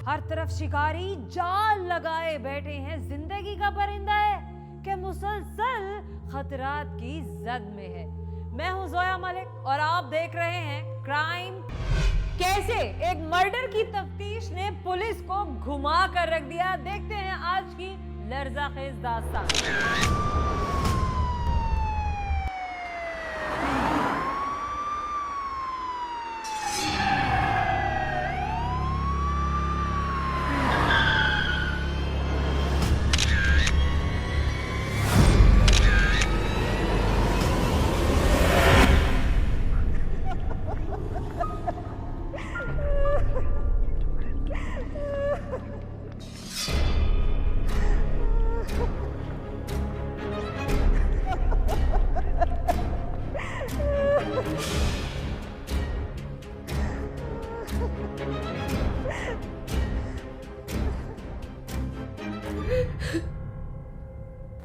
हर तरफ शिकारी जाल लगाए बैठे हैं। जिंदगी का परिंदा है कि मुसलसल खतरात की जद में है। मैं हूं जोया मलिक और आप देख रहे हैं क्राइम। कैसे एक मर्डर की तफ्तीश ने पुलिस को घुमा कर रख दिया, देखते हैं आज की लर्ज़ाखेज दास्तान।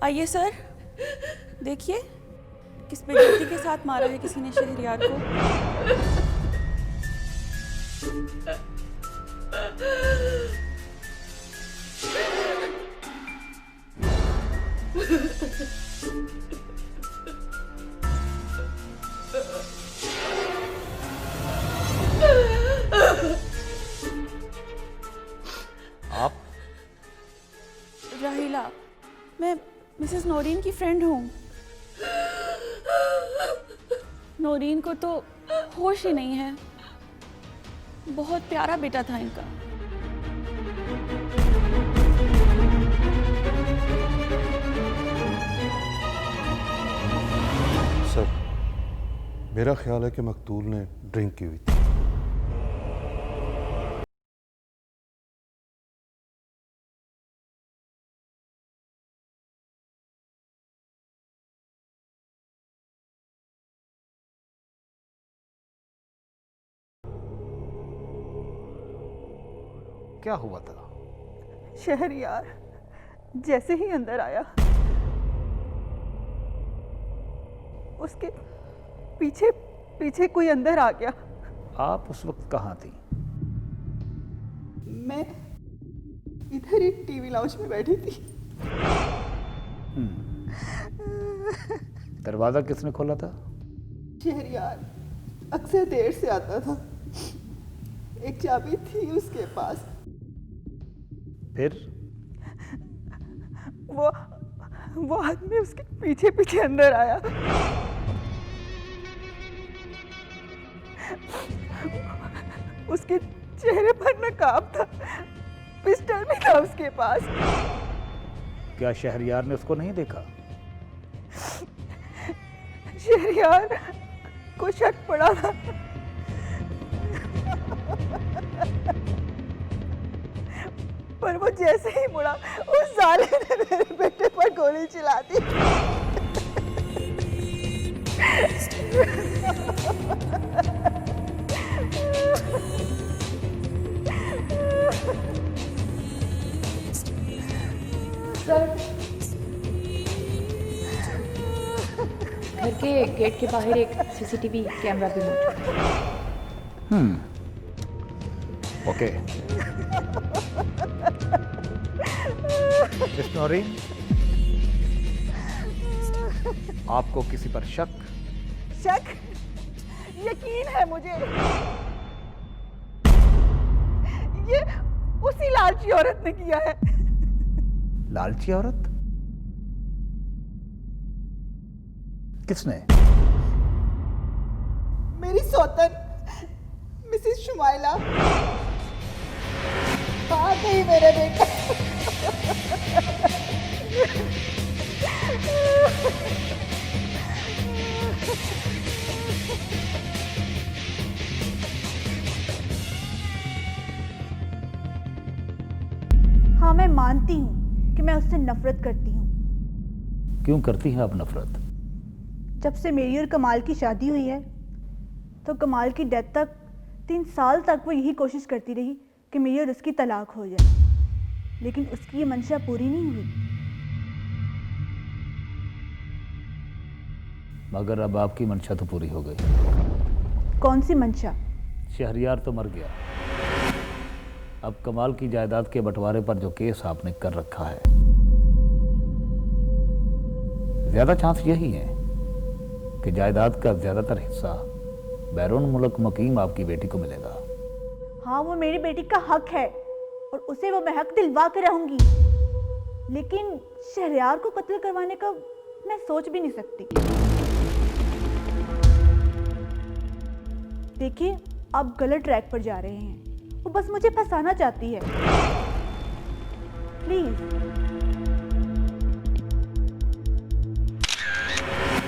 आइए सर, देखिए किस बेइज्जती के साथ मारा है किसी ने शहरयार को। आप? राहिला, मैं मिसेस नौरीन की फ्रेंड हूँ। नौरीन को तो होश ही नहीं है। बहुत प्यारा बेटा था इनका। सर, मेरा ख्याल है कि मकतूल ने ड्रिंक की हुई थी। क्या हुआ था? शहरयार जैसे ही अंदर आया, उसके पीछे पीछे कोई अंदर आ गया। आप उस वक्त कहाँ थी? मैं इधर ही टीवी लाउंज में बैठी थी। दरवाजा किसने खोला था? शहरयार अक्सर देर से आता था, एक चाबी थी उसके पास। फिर? वो आदमी उसके पीछे पीछे अंदर आया। उसके चेहरे पर नकाब था, पिस्टल भी था उसके पास। क्या शहरयार ने उसको नहीं देखा? शहरयार को शक पड़ा था। पर वो जैसे ही मुड़ा, उस साले ने मेरे बेटे पर गोली चला दी। सर, घर के गेट के बाहर एक सीसीटीवी कैमरा भी मौजूद है। ओके। मिस नौरीन, आपको किसी पर शक? शक? यकीन है मुझे। ये उसी लालची औरत ने किया है। लालची औरत? किसने? मेरी सौतन मिसेस शुमाइला। आ गई मेरे बेटा। हाँ, मैं मानती हूँ कि मैं उससे नफरत करती हूँ। क्यों करती हैं आप नफरत? जब से मेरी और कमाल की शादी हुई है, तो कमाल की डेथ तक 3 साल तक वो यही कोशिश करती रही कि मेरी और उसकी तलाक हो जाए, लेकिन उसकी ये मंशा पूरी नहीं हुई। मगर अब आपकी मंशा तो पूरी हो गई। कौन सी मंशा? शहरयार तो मर गया। अब कमाल की जायदाद के बंटवारे पर जो केस आपने कर रखा है, ज्यादा चांस यही है कि जायदाद का ज्यादातर हिस्सा बैरून मुल्क मकीम आपकी बेटी को मिलेगा। हाँ, वो मेरी बेटी का हक है और उसे वो मैं हक दिलवा कर रहूंगी, लेकिन शहरयार को कत्ल करवाने का मैं सोच भी नहीं सकती। देखिए, आप गलत ट्रैक पर जा रहे हैं। वो बस मुझे फंसाना चाहती है। प्लीज।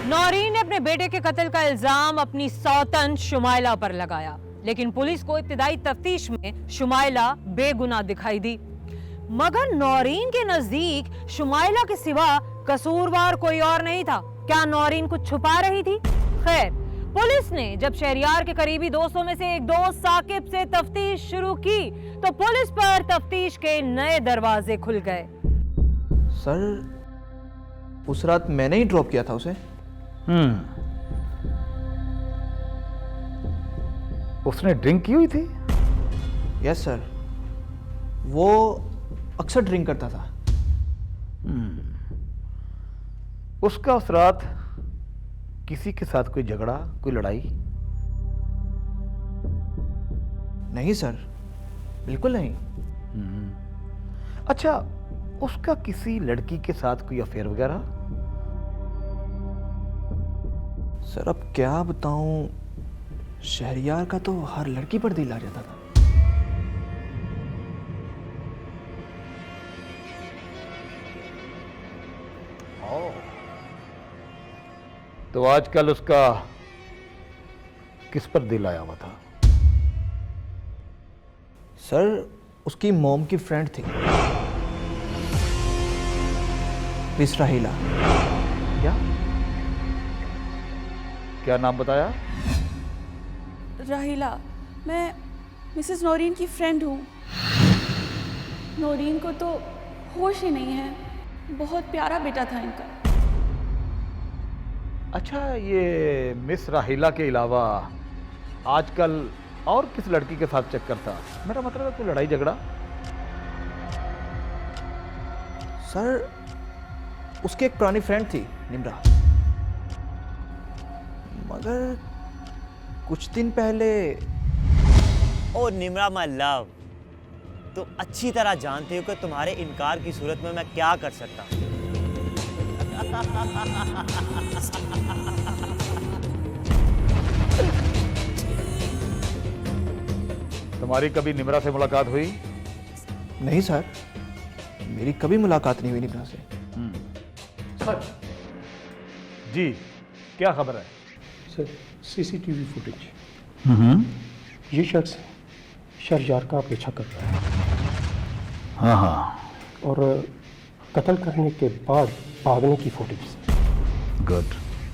नौरीन ने अपने बेटे के कत्ल का इल्जाम अपनी सौतन शुमाइला पर लगाया, लेकिन पुलिस को इब्तिदाई तफ्तीश में शुमाइला बेगुनाह दिखाई दी। मगर नौरीन के नजदीक शुमाइला के सिवा कसूरवार कोई और नहीं था। क्या नौरीन कुछ छुपा रही थी? खैर, पुलिस ने जब शहरयार के करीबी दोस्तों में से एक दोस्त साकिब से तफ्तीश शुरू की तो पुलिस पर तफ्तीश के नए दरवाजे खुल गए। सर, उस रात मैंने ही ड्रॉप किया था उसे। उसने ड्रिंक की हुई थी? यस सर, वो अक्सर ड्रिंक करता था। उसका उस रात किसी के साथ कोई झगड़ा, कोई लड़ाई? नहीं सर, बिल्कुल नहीं। अच्छा, उसका किसी लड़की के साथ कोई अफेयर वगैरह? सर, अब क्या बताऊं, शहरयार का तो हर लड़की पर दिल आ जाता था। तो आजकल उसका किस पर दिल आया हुआ था? सर, उसकी मॉम की फ्रेंड थी, मिस राहिला। क्या क्या नाम बताया? राहिला, मैं मिसेस नौरीन की फ्रेंड हूँ। नौरीन को तो होश ही नहीं है। बहुत प्यारा बेटा था इनका। अच्छा, ये मिस राहिला के अलावा आजकल और किस लड़की के साथ चक्कर था? मेरा मतलब है कोई लड़ाई झगड़ा? सर, उसकी एक पुरानी फ्रेंड थी, निम्रा। मगर कुछ दिन पहले। ओ निम्रा माय लव, तुम अच्छी तरह जानते हो कि तुम्हारे इनकार की सूरत में मैं क्या कर सकता हूँ। तुम्हारी कभी निम्रा से मुलाकात हुई? नहीं सर, मेरी कभी मुलाकात नहीं हुई निम्रा से। सर जी, क्या खबर है? सर, सीसीटीवी फुटेज, ये शख्स शहरयार का पीछा कर रहा है। हाँ हाँ। और कत्ल करने के बाद भागने की फुटेज। गुड।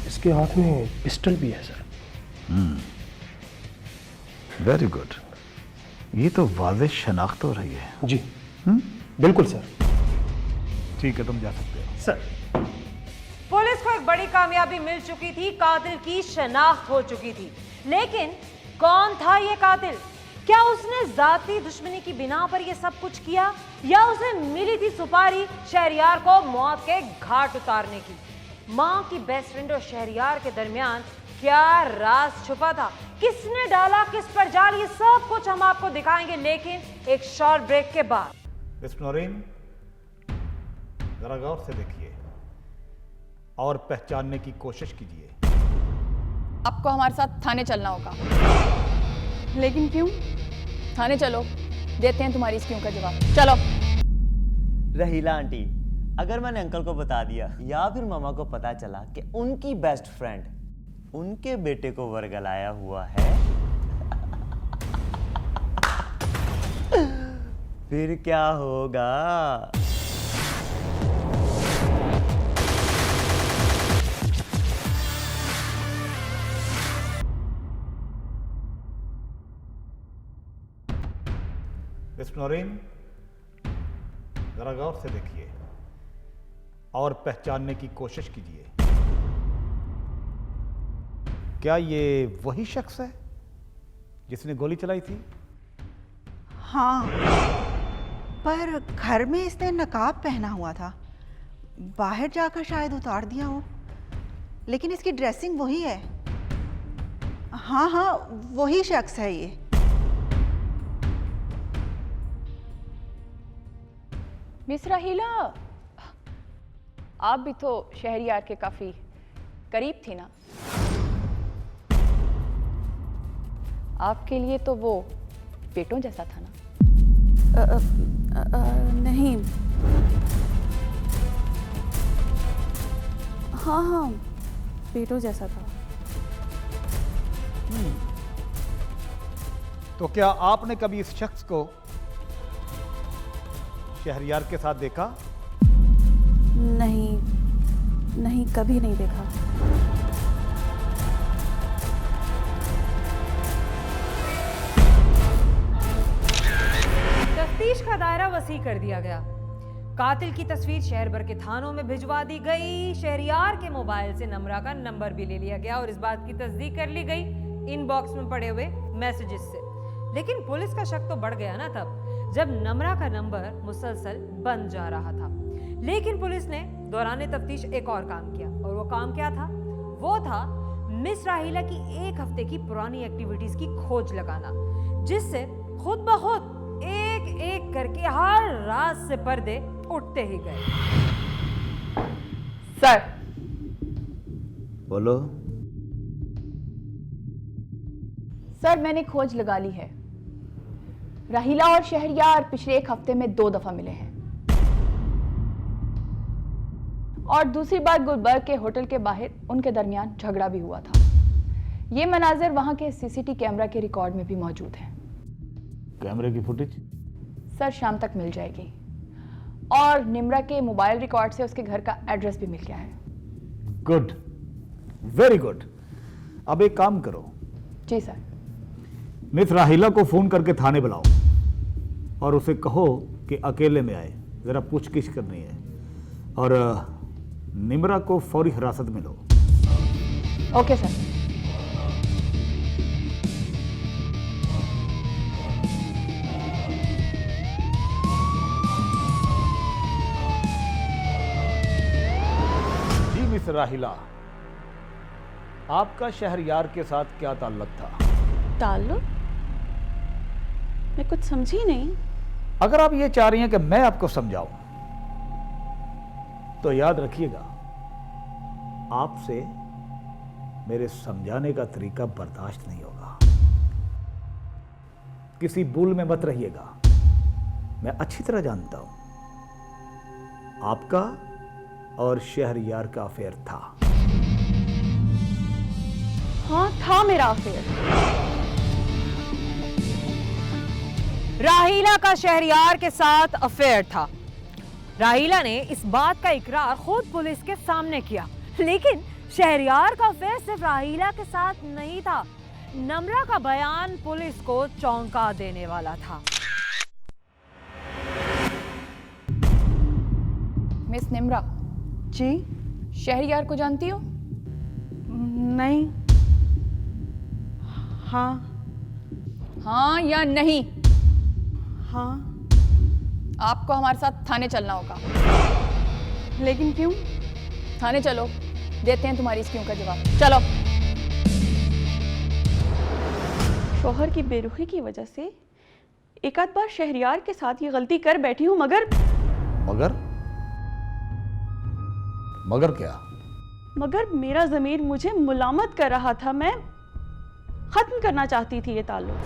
इसके हाथ में पिस्टल भी है सर। Very good. ये तो वाज़ेह शनाख्त हो रही है। जी बिल्कुल सर। ठीक है, तुम जा सकते हो। सर, पुलिस को एक बड़ी कामयाबी मिल चुकी थी, कातिल की शनाख्त हो चुकी थी। लेकिन कौन था ये कातिल? क्या उसने जाती दुश्मनी की बिना पर ये सब कुछ किया, या उसे मिली थी सुपारी शहरयार को मौत के घाट उतारने की? मां की बेस्ट फ्रेंड और शहरयार के दरमियान क्या राज छुपा था? किसने डाला किस पर जाल? ये सब कुछ हम आपको दिखाएंगे, लेकिन एक शॉर्ट ब्रेक के बाद। मिस नौरीन, जरा गौर से देखिए और पहचानने की कोशिश कीजिए। आपको हमारे साथ थाने चलना होगा। लेकिन क्यों? थाने चलो, देते हैं तुम्हारी इस क्यों का जवाब। चलो। रहीला आंटी, अगर मैंने अंकल को बता दिया या फिर मामा को पता चला कि उनकी बेस्ट फ्रेंड उनके बेटे को वर्गलाया हुआ है, फिर क्या होगा? मिस नौरीन, जरा गौर से देखिए और पहचानने की कोशिश कीजिए। क्या ये वही शख्स है जिसने गोली चलाई थी? हाँ, पर घर में इसने नकाब पहना हुआ था, बाहर जाकर शायद उतार दिया हो, लेकिन इसकी ड्रेसिंग वही है। हाँ हाँ, वही शख्स है ये। मिस राहीला, आप भी तो शहरयार के काफी करीब थी ना? आपके लिए तो वो बेटों जैसा था ना? नहीं। हाँ हाँ, बेटों जैसा था। तो क्या आपने कभी इस शख्स को शहरयार के साथ देखा? नहीं नहीं, कभी नहीं देखा। तफ्तीश का दायरा वसी कर दिया गया। कातिल की तस्वीर शहर भर के थानों में भिजवा दी गई। शहरयार के मोबाइल से नम्रा का नंबर भी ले लिया गया और इस बात की तस्दीक कर ली गई इनबॉक्स में पड़े हुए मैसेजेस से। लेकिन पुलिस का शक तो बढ़ गया ना तब जब नम्रा का नंबर मुसलसल बन जा रहा था। लेकिन पुलिस ने दौरान तफ्तीश एक और काम किया, और वो काम क्या था? वो था मिस राहीला की एक हफ्ते की पुरानी एक्टिविटीज की खोज लगाना, जिससे खुद ब खुद एक एक करके हर रात से पर्दे उठते ही गए। सर, बोलो। सर मैंने खोज लगा ली है। राहीला और शहरयार पिछले एक हफ्ते में 2 दफा मिले हैं, और दूसरी बार गुलबर्ग के होटल के बाहर उनके दरमियान झगड़ा भी हुआ था। ये मनाजिर वहां के सीसीटीवी कैमरा के रिकॉर्ड में भी मौजूद है। कैमरे की फुटेज सर शाम तक मिल जाएगी, और निम्रा के मोबाइल रिकॉर्ड से उसके घर का एड्रेस भी मिल गया है। Good, very good. अब एक काम करो, जी सर। मिस राहीला को फोन करके थाने बुलाओ और उसे कहो कि अकेले में आए, जरा पूछगिछ करनी है, और निम्रा को फौरी हिरासत में लो। Okay sir. जी मिस राहीला, आपका शहरयार के साथ क्या ताल्लुक था? ताल्लुक? मैं कुछ समझी नहीं। अगर आप ये चाह रही हैं कि मैं आपको समझाऊं, तो याद रखिएगा, आपसे मेरे समझाने का तरीका बर्दाश्त नहीं होगा। किसी भूल में मत रहिएगा। मैं अच्छी तरह जानता हूं, आपका और शहरयार का अफेयर था। हाँ, था मेरा अफेयर। राहीला का शहरयार के साथ अफेयर था। राहीला ने इस बात का इकरार खुद पुलिस के सामने किया, लेकिन शहरयार का अफेयर सिर्फ राहीला के साथ नहीं था। नम्रा का बयान पुलिस को चौंका देने वाला था। मिस निम्रा जी? शहरयार को जानती हो? नहीं। हाँ। हाँ या नहीं? हाँ। आपको हमारे साथ थाने चलना होगा। लेकिन क्यों? थाने चलो, देते हैं तुम्हारी इस क्यों का जवाब। चलो। शौहर की बेरुखी की वजह से एक आध बार शहरयार के साथ ये गलती कर बैठी हूं, मगर मगर क्या? मगर मेरा ज़मीर मुझे मुलामत कर रहा था। मैं खत्म करना चाहती थी ये ताल्लुक।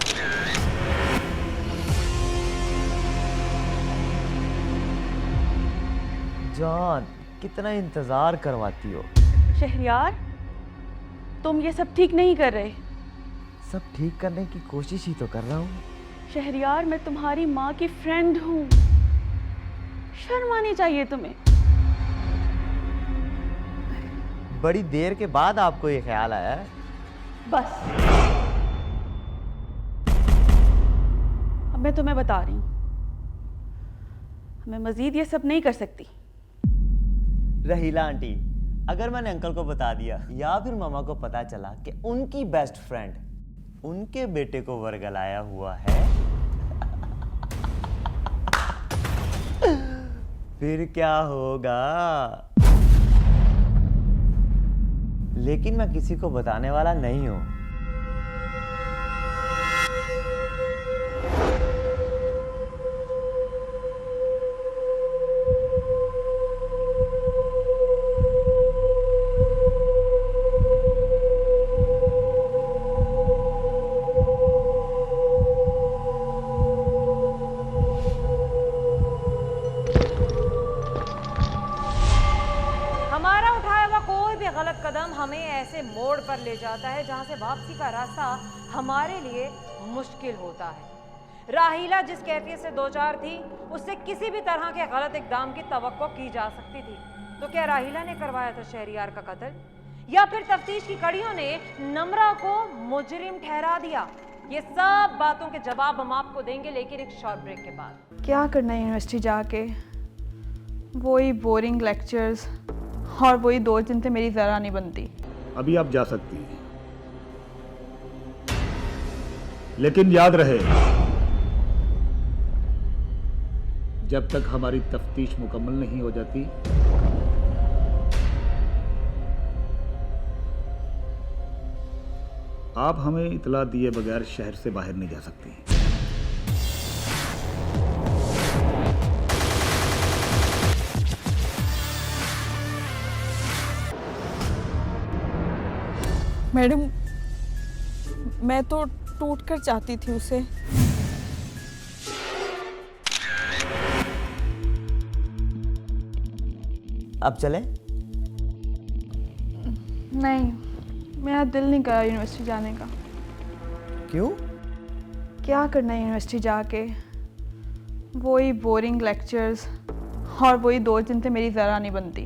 जान, कितना इंतजार करवाती हो। शहरयार, तुम ये सब ठीक नहीं कर रहे। सब ठीक करने की कोशिश ही तो कर रहा हूँ। शहरयार, मैं तुम्हारी माँ की फ्रेंड हूँ, शर्म आनी चाहिए तुम्हें। बड़ी देर के बाद आपको ये ख्याल आया है? बस अब मैं तुम्हें बता रही हूँ, मैं मजीद ये सब नहीं कर सकती। रहीला आंटी, अगर मैंने अंकल को बता दिया या फिर मामा को पता चला कि उनकी बेस्ट फ्रेंड उनके बेटे को वर्गलाया हुआ है फिर क्या होगा? लेकिन मैं किसी को बताने वाला नहीं हूं। हमारा उठाया हुआ कोई भी गलत कदम हमें ऐसे मोड़ पर ले जाता है जहां से वापसी का रास्ता हमारे लिए मुश्किल होता है। राहीला जिस कैफियत से दो चार थी, उससे किसी भी तरह के गलत इकदाम की तवक्को की जा सकती थी। तो क्या राहीला ने करवाया था शहरयार का कत्ल, या फिर तफ्तीश की कड़ियों ने नम्रा को मुजरिम ठहरा दिया? ये सब बातों के जवाब हम आपको देंगे, लेकिन एक शॉर्ट ब्रेक के बाद। क्या करना है यूनिवर्सिटी जाके? वही बोरिंग लेक्चर्स और वही दोस्त जिनसे मेरी ज़रा नहीं बनती। अभी आप जा सकती हैं, लेकिन याद रहे जब तक हमारी तफ्तीश मुकम्मल नहीं हो जाती आप हमें इतला दिए बगैर शहर से बाहर नहीं जा सकती। मैडम, मैं तो टूट कर चाहती थी उसे। अब चले? नहीं, मेरा दिल नहीं करा यूनिवर्सिटी जाने का। क्यों? क्या करना है यूनिवर्सिटी जाके? वही बोरिंग लेक्चर्स और वही दोस्त जिनसे मेरी ज़रा नहीं बनती।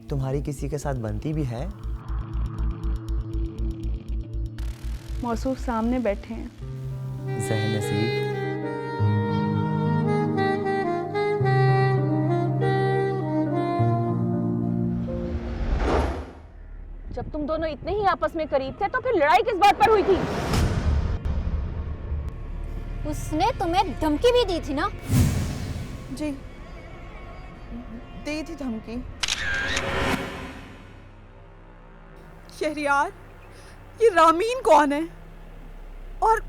तुम्हारी किसी के साथ बनती भी है? मौसूफ सामने बैठे हैं। ज़हन नसीब। जब तुम दोनों इतने ही आपस में करीब थे तो फिर लड़ाई किस बात पर हुई थी? उसने तुम्हें धमकी भी दी थी ना? जी, दी थी धमकी। शहरयार, ये रामीन कौन है? और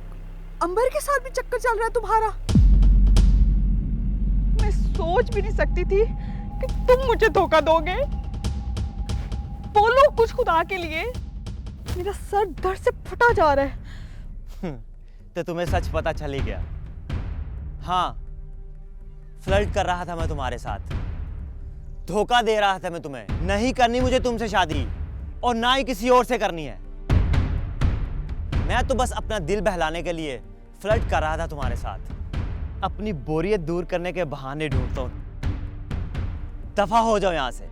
अंबर के साथ भी चक्कर चल रहा है तुम्हारा? मैं सोच भी नहीं सकती थी कि तुम मुझे धोखा दोगे। बोलो कुछ खुदा के लिए, मेरा सर दर्द से फटा जा रहा है। तो तुम्हें सच पता चल ही गया। हाँ, फ्लर्ट कर रहा था मैं तुम्हारे साथ, धोखा दे रहा था मैं तुम्हें। नहीं करनी मुझे तुमसे शादी, और ना ही किसी और से करनी है। मैं तो बस अपना दिल बहलाने के लिए फ्लर्ट कर रहा था तुम्हारे साथ। अपनी बोरियत दूर करने के बहाने ढूंढता हूं। दफा हो जाओ यहां से।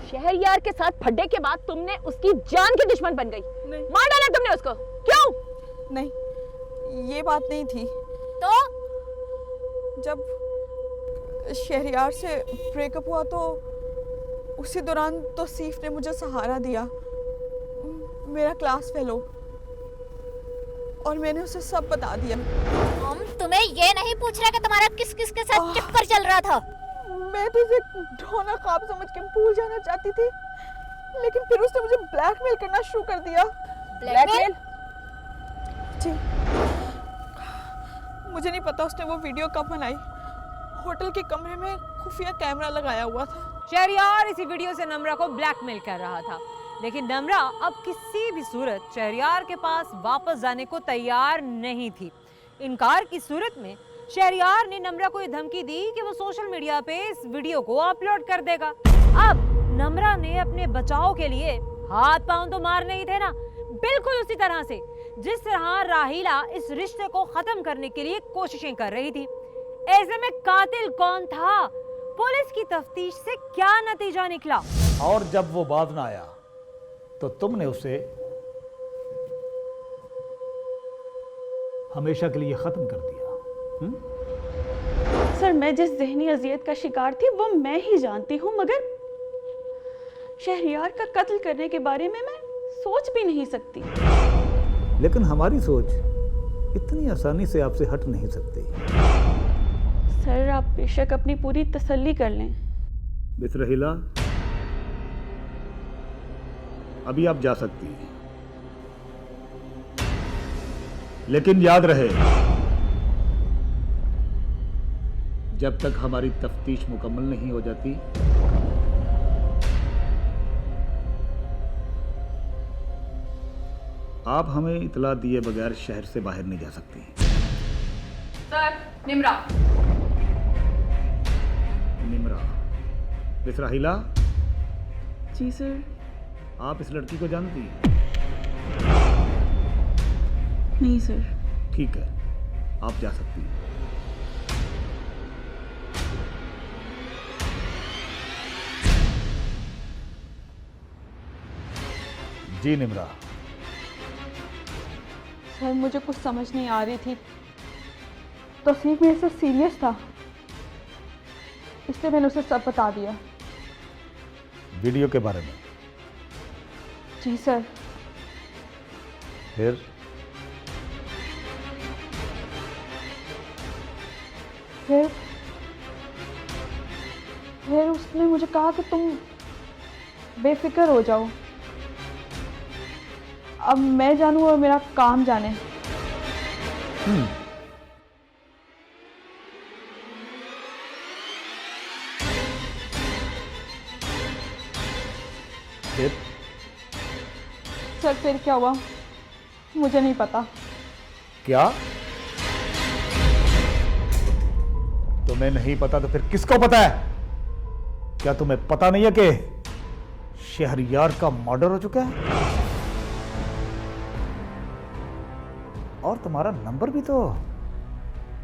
शहरयार के साथ फड्डे के बाद तुमने उसकी जान की दुश्मन बन गई। मार डाला तुमने उसको। क्यों? नहीं, ये बात नहीं थी। तो जब शहरयार से ब्रेकअप हुआ तो उसी दौरान तौसीफ ने मुझे सहारा दिया, मेरा क्लास फेलो, और मैंने उसे सब बता दिया। हम तुम्हें ये नहीं पूछ रहे कि तुम्हारा किस किस के साथ चक्कर चल रहा था। मैं तो उसे ढोना ख्वाब समझ के भूल जाना चाहती थी, लेकिन फिर उसने मुझे ब्लैकमेल करना शुरू कर दिया। ब्लैकमेल? जी, मुझे नहीं पता उसने वो वीडियो कब बनाई। होटल के कमरे में खुफिया कैमरा लगाया हुआ था। शहरयार इसी वीडियो से नम्रा को ब्लैकमेल कर रहा था, लेकिन नम्रा अब किसी भी सूरत शहरयार के पास वापस जाने को तैयार नहीं थी। इनकार की सूरत में शहरयार ने नम्रा को ये धमकी दी कि वो सोशल मीडिया पे इस वीडियो को अपलोड कर देगा। अब नम्रा ने अपने बचाव के लिए हाथ पांव तो मारने ही थे ना, बिल्कुल उसी तरह से जिस तरह राहीला इस रिश्ते को खत्म करने के लिए कोशिशें कर रही थी। ऐसे में कातिल कौन था? पुलिस की तफ्तीश से क्या नतीजा निकला? और जब वो बाज ना आया तो तुमने उसे हमेशा के लिए खत्म कर दिया। सर, मैं जिस ज़हनी अजियत का शिकार थी वो मैं ही जानती हूँ, मगर शहरयार का कत्ल करने के बारे में मैं सोच भी नहीं सकती। लेकिन हमारी सोच इतनी आसानी से आपसे हट नहीं सकती। सर आप बेशक अपनी पूरी तसल्ली कर लें। मिस रहीला, अभी आप जा सकती हैं, लेकिन याद रहे जब तक हमारी तफ्तीश मुकम्मल नहीं हो जाती आप हमें इतला दिए बगैर शहर से बाहर नहीं जा सकती। सर, निम्रा। निम्रा। मिस राहिला, जी सर। आप इस लड़की को जानती हैं? नहीं सर। ठीक है, आप जा सकती हैं। जी निम्रा। सर मुझे कुछ समझ नहीं आ रही थी, तौसीफ मेरे से सीरियस था, इसलिए मैंने उसे सब बता दिया। वीडियो के बारे में? जी सर। फिर? फिर उसने मुझे कहा कि तुम बेफिक्र हो जाओ, अब मैं जानूं और मेरा काम जाने। फिर? सर फिर क्या हुआ मुझे नहीं पता। क्या तुम्हें नहीं पता तो फिर किसको पता है? क्या तुम्हें पता नहीं है कि शहरयार का मर्डर हो चुका है? और तुम्हारा नंबर भी तो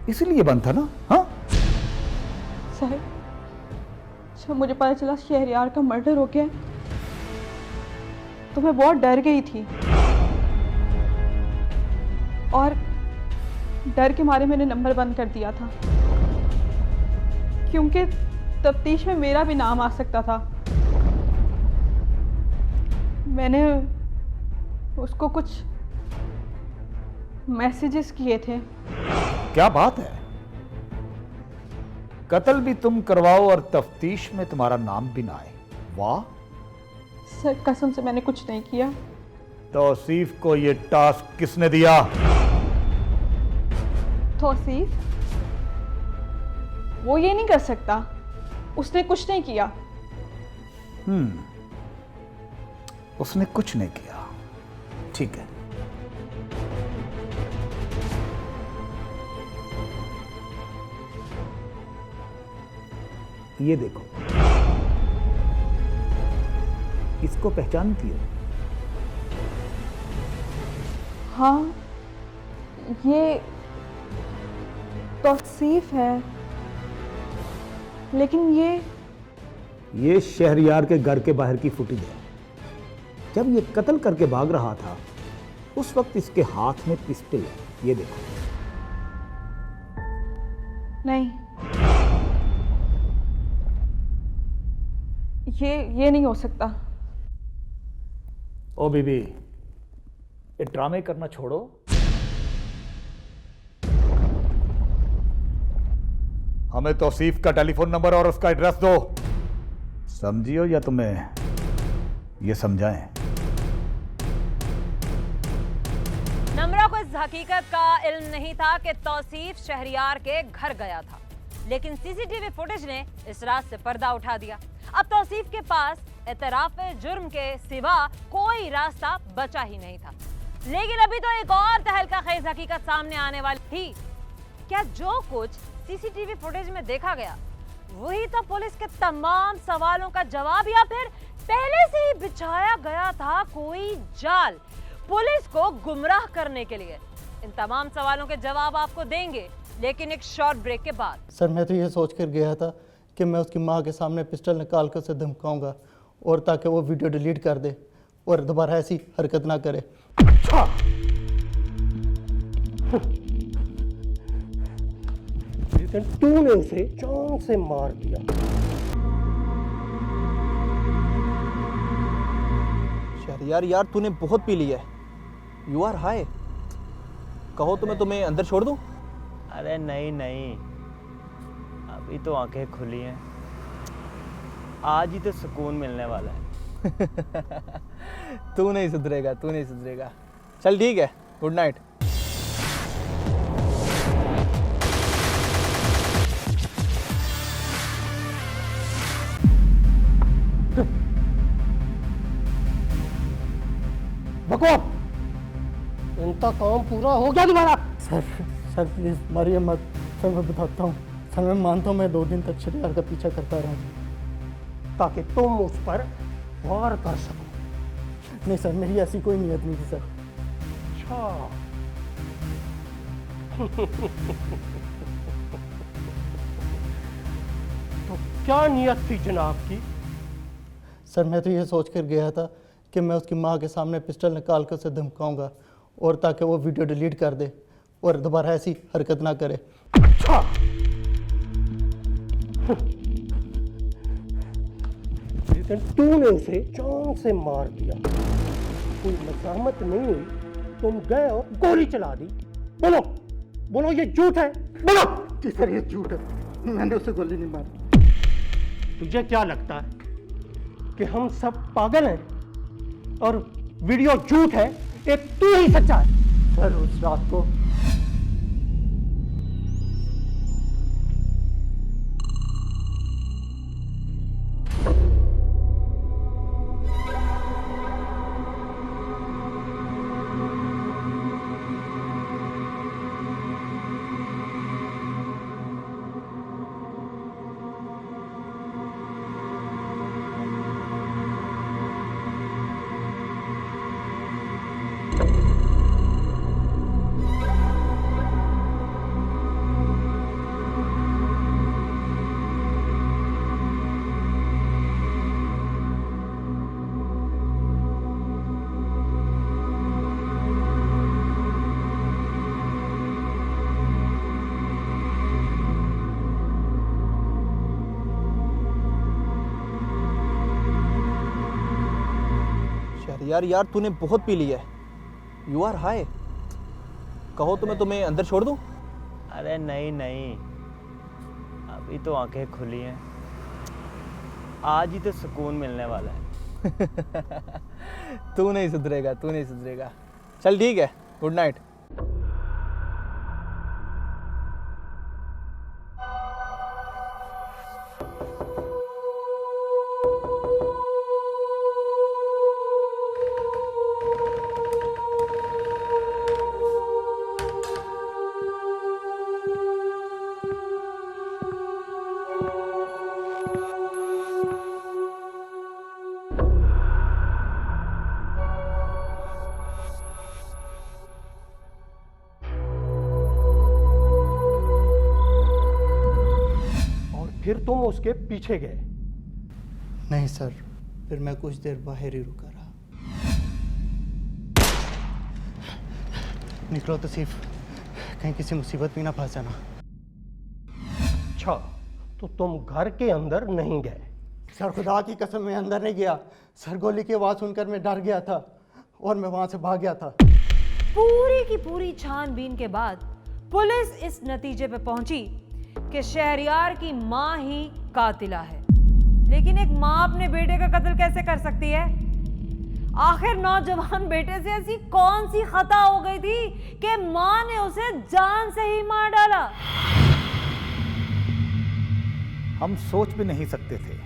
इसीलिए बंद था ना? हाँ सर जब मुझे पता चला शहरयार का मर्डर हो गया तो मैं बहुत डर गई थी, और डर के मारे मैंने नंबर बंद कर दिया था, क्योंकि तफ्तीश में मेरा भी नाम आ सकता था। मैंने उसको कुछ मैसेजेस किए थे। क्या बात है, कत्ल भी तुम करवाओ और तफ्तीश में तुम्हारा नाम भी ना आए। वाह सर कसम से मैंने कुछ नहीं किया। तौसीफ को ये टास्क किसने दिया? तौसीफ वो ये नहीं कर सकता, उसने कुछ नहीं किया। उसने कुछ नहीं किया, ठीक है। ये देखो, इसको पहचानती हो? हाँ ये तौसीफ है, लेकिन ये शहरयार के घर के बाहर की फुटेज है। जब ये कत्ल करके भाग रहा था उस वक्त इसके हाथ में पिस्टल है, ये देखो। नहीं ये नहीं हो सकता। ओ बीबी, ये ड्रामे करना छोड़ो। हमें तौसीफ का टेलीफोन नंबर और उसका एड्रेस दो। समझियो या तुम्हें ये समझाएं? नम्रा को इस हकीकत का इल्म नहीं था कि तौसीफ शहरयार के घर गया था, लेकिन सीसीटीवी फुटेज ने इस रात से पर्दा उठा दिया। अब तौसीफ के पास एतराफ जुर्म के सिवा कोई रास्ता बचा ही नहीं था। लेकिन अभी तो एक और तहलका-खेज हकीकत सामने आने वाली थी। क्या जो कुछ सीसीटीवी फुटेज में देखा गया वही तो पुलिस के तमाम सवालों का जवाब, या फिर पहले से ही बिछाया गया था कोई जाल पुलिस को गुमराह करने के लिए? इन तमाम सवालों के जवाब आपको देंगे, लेकिन एक शॉर्ट ब्रेक के बाद। सर मैं तो ये सोच कर गया था कि मैं उसकी माँ के सामने पिस्टल निकाल कर उसे धमकाऊंगा, और ताकि वो वीडियो डिलीट कर दे और दोबारा ऐसी हरकत ना करे। अच्छा तूने उसे जान से मार दिया। शहरयार यार तूने बहुत पी लिया है। You are high. कहो तो मैं तुम्हें अंदर छोड़ दूं? अरे नहीं नहीं, अभी तो आंखें खुली हैं, आज ही तो सुकून मिलने वाला है। तू नहीं सुधरेगा, तू नहीं सुधरेगा। चल ठीक है, गुड नाइट। बकवास, इनका काम पूरा हो गया तुम्हारा। सर प्लीज़ मारिए मत। सर मैं बताता हूँ, सर मैं मानता हूँ मैं 2 दिन तक शहरयार का पीछा करता रहा, ताकि तुम उस पर वार कर सको। नहीं सर, मेरी ऐसी कोई नीयत नहीं थी सर। अच्छा। तो क्या नियत थी जनाब की? सर मैं तो ये सोच कर गया था कि मैं उसकी माँ के सामने पिस्टल निकाल कर उसे धमकाऊंगा, और ताकि वो वीडियो डिलीट कर दे और दोबारा ऐसी हरकत ना करे। अच्छा। लेकिन तूने उसे जान से मार दिया, कोई मज़ाहमत नहीं हुई, तुम गए और गोली चला दी। बोलो बोलो, ये झूठ है? बोलो। जी सर ये झूठ है, मैंने उसे गोली नहीं मारी। तुझे क्या लगता है कि हम सब पागल हैं और वीडियो झूठ है, एक तू ही सच्चा है? सर उस रात को यार तूने बहुत पी लिया है, यू आर हाई। कहो तो मैं तुम्हें अंदर छोड़ दूं? अरे नहीं नहीं, अभी तो आंखें खुली हैं, आज ही तो सुकून मिलने वाला है। तू नहीं सुधरेगा, तू नहीं सुधरेगा। चल ठीक है, गुड नाइट। फिर तुम उसके पीछे गए? नहीं सर, फिर मैं कुछ देर बाहर ही रुका रहा। निकलो तो सिर्फ, कहीं किसी मुसीबत में ना फंस जाना। अच्छा, तो तुम घर के अंदर नहीं गए? सर खुदा की कसम मैं अंदर नहीं गया। सर गोली की आवाज़ सुनकर मैं डर गया था और मैं वहां से भाग गया था। पूरी की पूरी छानबीन के बाद पुलिस इस नतीजे पे पहुंची कि शहरयार की मां ही कातिला है। लेकिन एक मां अपने बेटे का कत्ल कैसे कर सकती है? आखिर नौजवान बेटे से ऐसी कौन सी खता हो गई थी कि मां ने उसे जान से ही मार डाला? हम सोच भी नहीं सकते थे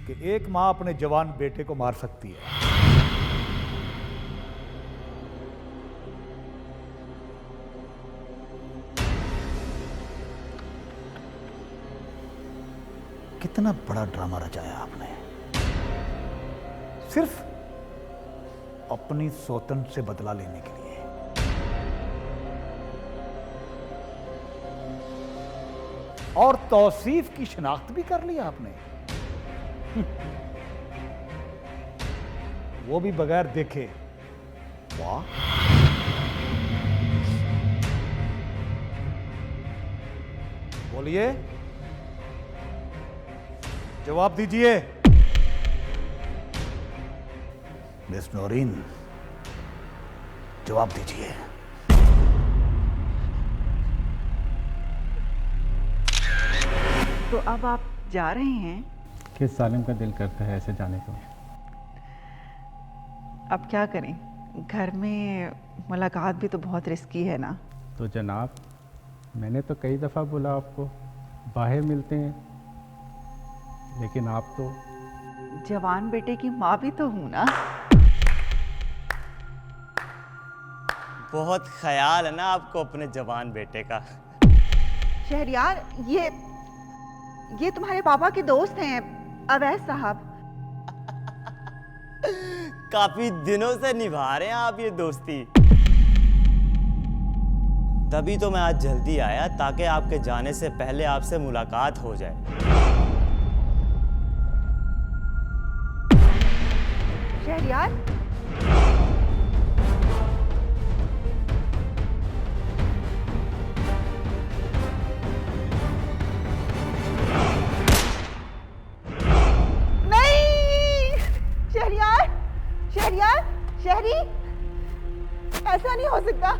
कि एक मां अपने जवान बेटे को मार सकती है। कितना बड़ा ड्रामा रचाया आपने, सिर्फ अपनी सौतन से बदला लेने के लिए। और तौसीफ की शिनाख्त भी कर लिया आपने, वो भी बगैर देखे। वाह! बोलिए, जवाब दीजिए। मिस नौरीन, जवाब दीजिए। तो अब आप जा रहे हैं? किस सालिम का दिल करता है ऐसे जाने को। अब क्या करें, घर में मुलाकात भी तो बहुत रिस्की है ना। तो जनाब, मैंने तो कई दफ़ा बोला आपको बाहर मिलते हैं, लेकिन आप तो जवान बेटे की माँ भी तो हूँ ना। बहुत ख्याल है ना आपको अपने जवान बेटे का। शहरयार, ये तुम्हारे पापा के दोस्त हैं, अवैस साहब। काफी दिनों से निभा रहे हैं आप ये दोस्ती। तभी तो मैं आज जल्दी आया ताकि आपके जाने से पहले आपसे मुलाकात हो जाए। शहरयार, शहरी, ऐसा नहीं हो सकता।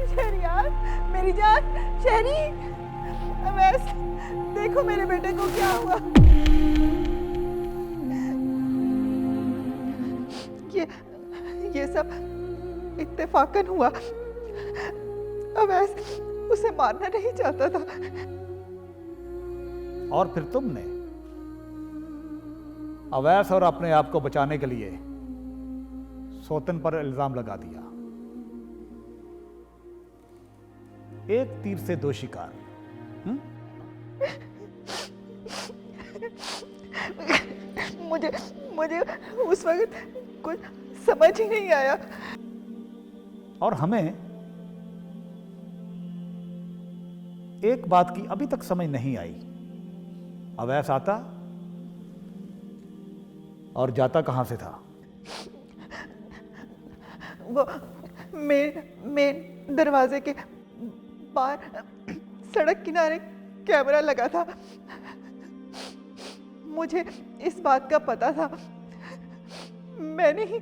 शहरियार, मेरी जान, शहरी, अवैस, देखो मेरे बेटे को क्या हुआ। ये सब इत्तेफाकन हुआ। अवैस उसे मारना नहीं चाहता था। और फिर तुमने अवैस और अपने आप को बचाने के लिए सोतन पर इल्जाम लगा दिया। एक तीर से दो शिकार। मुझे उस वक्त कुछ समझ ही नहीं आया। और हमें एक बात की अभी तक समझ नहीं आई, अवैस आता और जाता कहां से था? वो मेन दरवाजे के बाहर सड़क किनारे कैमरा लगा था। मुझे इस बात का पता था। मैंने ही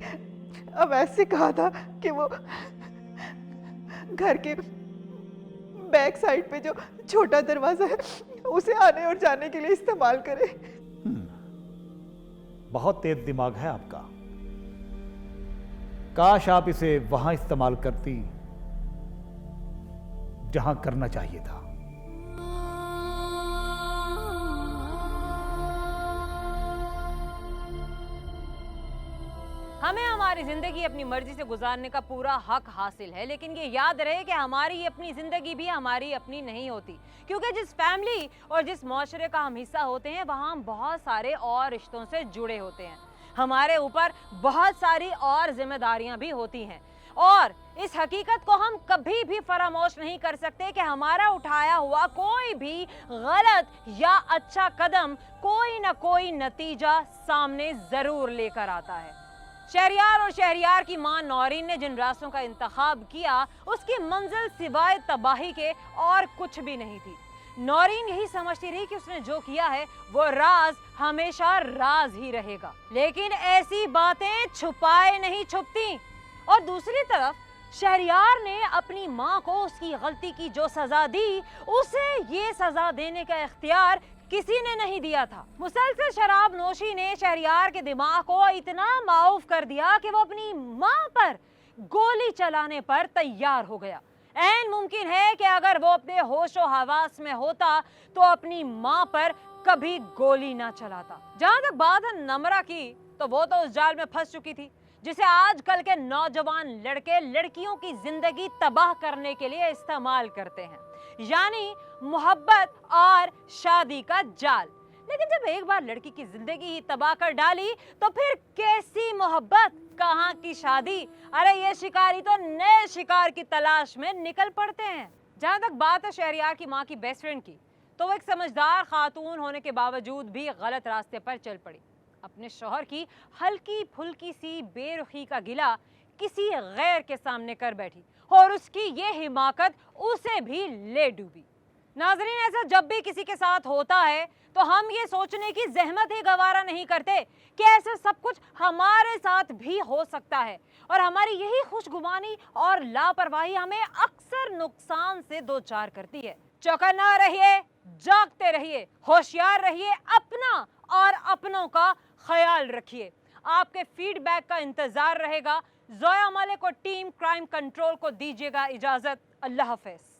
अवैस से कहा था कि वो घर के बैक साइड पे जो छोटा दरवाजा है उसे आने और जाने के लिए इस्तेमाल करे। बहुत तेज दिमाग है आपका। काश आप इसे वहां इस्तेमाल करती जहां करना चाहिए था। हमें हमारी जिंदगी अपनी मर्जी से गुजारने का पूरा हक हासिल है, लेकिन ये याद रहे कि हमारी अपनी जिंदगी भी हमारी अपनी नहीं होती, क्योंकि जिस फैमिली और जिस माशरे का हम हिस्सा होते हैं वहाँ हम बहुत सारे और रिश्तों से जुड़े होते हैं। हमारे ऊपर बहुत सारी और जिम्मेदारियां भी होती हैं, और इस हकीकत को हम कभी भी फरामोश नहीं कर सकते कि हमारा उठाया हुआ कोई भी गलत या अच्छा कदम कोई ना कोई नतीजा सामने जरूर लेकर आता है। शहरियार और शहरियार की मां नौरीन ने जिन रास्तों का इंतखाब किया उसकी मंजिल सिवाय तबाही के और कुछ भी नहीं थी। नौरीन यही समझती रही कि उसने जो किया है वो राज हमेशा राज ही रहेगा, लेकिन ऐसी बातें छुपाए नहीं छुपती। और दूसरी तरफ शहरियार ने अपनी मां को उसकी गलती की जो सजा दी उसे ये सजा देने का इख्तियार किसी ने नहीं दिया था। मुसलसल शराब नोशी ने शहरियार के दिमाग को इतना माऊफ कर दिया कि वो अपनी मां पर गोली चलाने पर तैयार हो गया। ऐन मुमकिन है कि अगर वो अपने होशो हवास में होता तो अपनी मां पर कभी गोली ना चलाता। जहां तक बात है नम्रा की, तो वो तो उस जाल में फंस चुकी थी जिसे आजकल के नौजवान लड़के लड़कियों की जिंदगी तबाह करने के लिए इस्तेमाल करते हैं, यानी मोहब्बत और शादी का जाल। लेकिन जब एक बार लड़की की जिंदगी ही तबाह कर डाली तो फिर कैसी मोहब्बत, कहाँ की शादी। अरे ये शिकारी तो नए शिकार की तलाश में निकल पड़ते हैं। जहां तक बात है शहरियार की माँ की बेस्ट फ्रेंड की, तो वो एक समझदार खातून होने के बावजूद भी गलत रास्ते पर चल पड़ी। अपने शौहर की हल्की फुल्की सी बेरुखी का गिला किसी गैर के सामने कर बैठी और उसकी ये हिमाकत उसे भी ले डूबी। नाजरीन, ऐसा जब भी किसी के साथ होता है तो हम ये सोचने की जहमत ही गवारा नहीं करते कि ऐसा सब कुछ हमारे साथ भी हो सकता है, और हमारी यही खुशगुमानी और लापरवाही हमें अक्सर नुकसान से दो चार करती है। चौकन्ना रहिए, जागते रहिए, होशियार रहिए, अपना और अपनों का ख्याल रखिए। आपके फीडबैक का इंतजार रहेगा। जोया मलिक और टीम क्राइम कंट्रोल को दीजिएगा इजाजत। अल्लाह हाफिज।